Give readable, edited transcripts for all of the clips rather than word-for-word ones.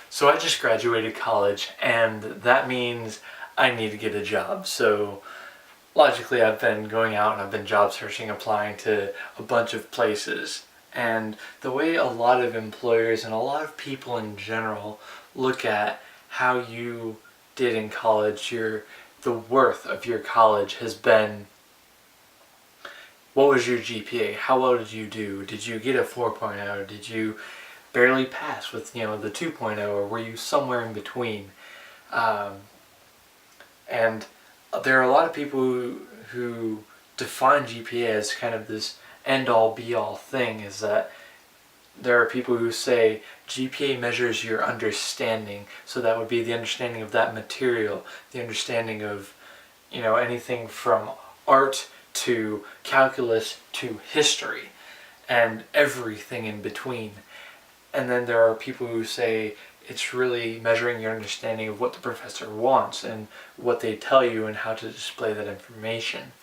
So I just graduated college, and that means I need to get a job. So logically, I've been going out and I've been job searching, applying to a bunch of places. And the way a lot of employers and a lot of people in general look at how you did in college, the worth of your college has been, what was your GPA? How well did you do? Did you get a 4.0? Did you barely pass with the 2.0, or were you somewhere in between? Um, and there are a lot of people who define GPA as kind of this end-all be-all thing. Is that there are people who say GPA measures your understanding, so that would be the understanding of that material, the understanding of anything from art to calculus to history and everything in between. And then there are people who say it's really measuring your understanding of what the professor wants and what they tell you and how to display that information.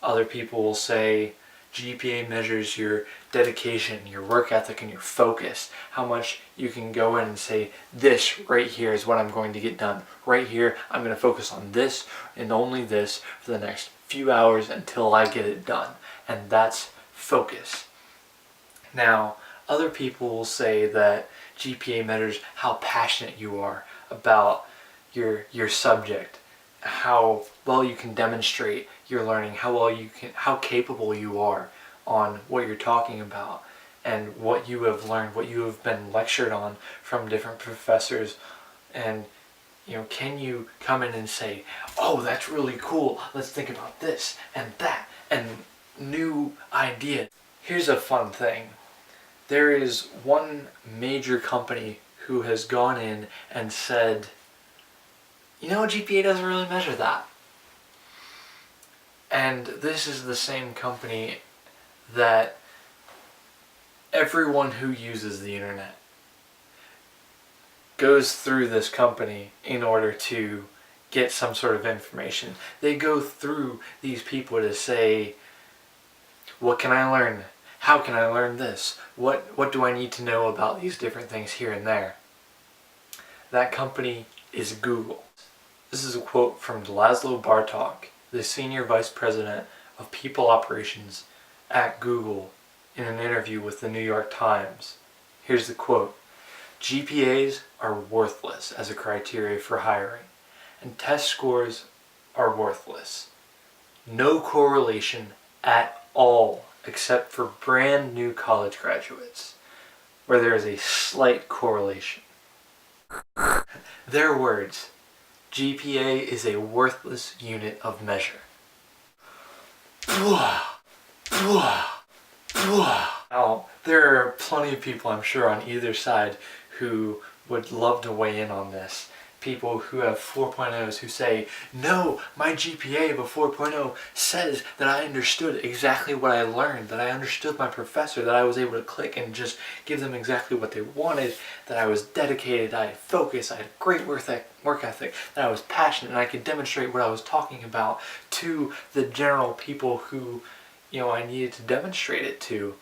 Other people will say GPA measures your dedication, your work ethic, and your focus. How much you can go in and say, this right here is what I'm going to get done. Right here, I'm going to focus on this and only this for the next few hours until I get it done. And that's focus. Now, other people will say that GPA measures how passionate you are about your subject, how well you can demonstrate your learning, how capable you are on what you're talking about, and what you have learned, what you have been lectured on from different professors. And can you come in and say, oh, that's really cool, let's think about this and that and new idea. Here's a fun thing. There is one major company who has gone in and said, GPA doesn't really measure that. And this is the same company that everyone who uses the internet goes through this company in order to get some sort of information. They go through these people to say, what can I learn? How can I learn this? What do I need to know about these different things here and there? That company is Google. This is a quote from Laszlo Bartok, the Senior Vice President of People Operations at Google, in an interview with the New York Times. Here's the quote. GPAs are worthless as a criteria for hiring, and test scores are worthless. No correlation at all, except for brand new college graduates, where there is a slight correlation. Their words, GPA is a worthless unit of measure. Now, there are plenty of people, I'm sure, on either side who would love to weigh in on this. People who have 4.0s who say, no, my GPA of a 4.0 says that I understood exactly what I learned, that I understood my professor, that I was able to click and just give them exactly what they wanted, that I was dedicated, I had focus, I had great work ethic, that I was passionate, and I could demonstrate what I was talking about to the general people who, I needed to demonstrate it to.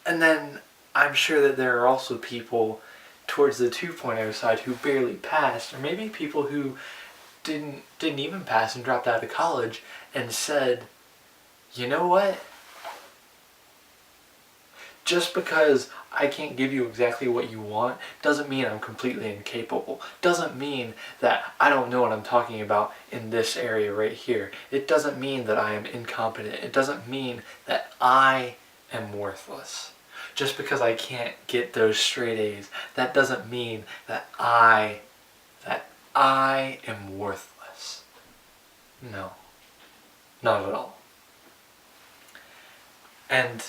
And then I'm sure that there are also people towards the 2.0 side who barely passed, or maybe people who didn't even pass and dropped out of college and said, you know what? Just because I can't give you exactly what you want doesn't mean I'm completely incapable. Doesn't mean that I don't know what I'm talking about in this area right here. It doesn't mean that I am incompetent. It doesn't mean that I am worthless. Just because I can't get those straight A's, that doesn't mean that I am worthless. No, not at all. And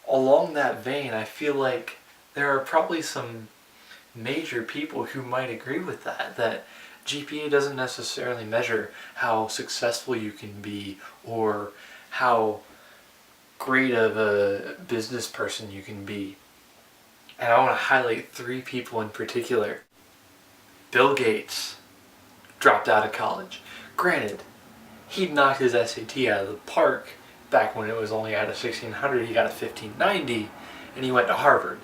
along that vein, I feel like there are probably some major people who might agree with that GPA doesn't necessarily measure how successful you can be or how great of a business person you can be. And I want to highlight 3 people in particular. Bill Gates dropped out of college. Granted, he knocked his SAT out of the park back when it was only out of 1600. He got a 1590 and he went to Harvard.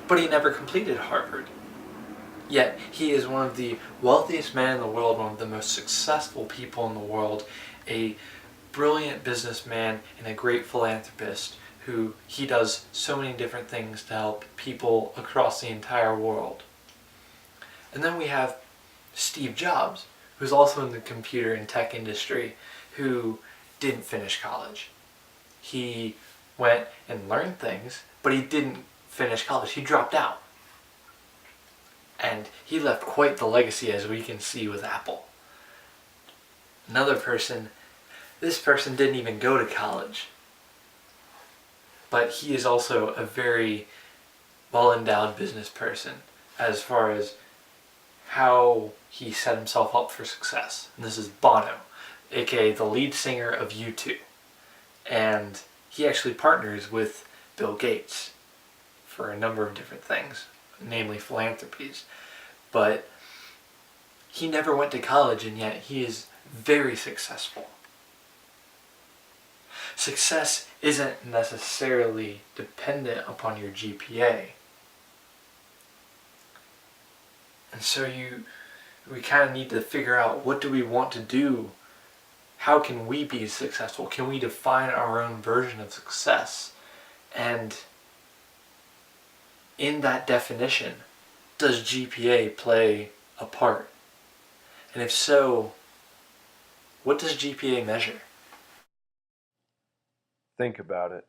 but he never completed Harvard. Yet he is one of the wealthiest men in the world, one of the most successful people in the world, a brilliant businessman and a great philanthropist who he does so many different things to help people across the entire world. And then we have Steve Jobs, who's also in the computer and tech industry, who didn't finish college. He went and learned things, but he didn't finish college. He dropped out. And he left quite the legacy, as we can see with Apple. Another person, this person didn't even go to college, but he is also a very well-endowed business person as far as how he set himself up for success. And this is Bono, aka the lead singer of U2. And he actually partners with Bill Gates for a number of different things, namely philanthropies. But he never went to college, and yet he is very successful. Success isn't necessarily dependent upon your GPA. And so we kind of need to figure out, what do we want to do? How can we be successful? Can we define our own version of success? And in that definition, does GPA play a part? And if so, what does GPA measure? Think about it.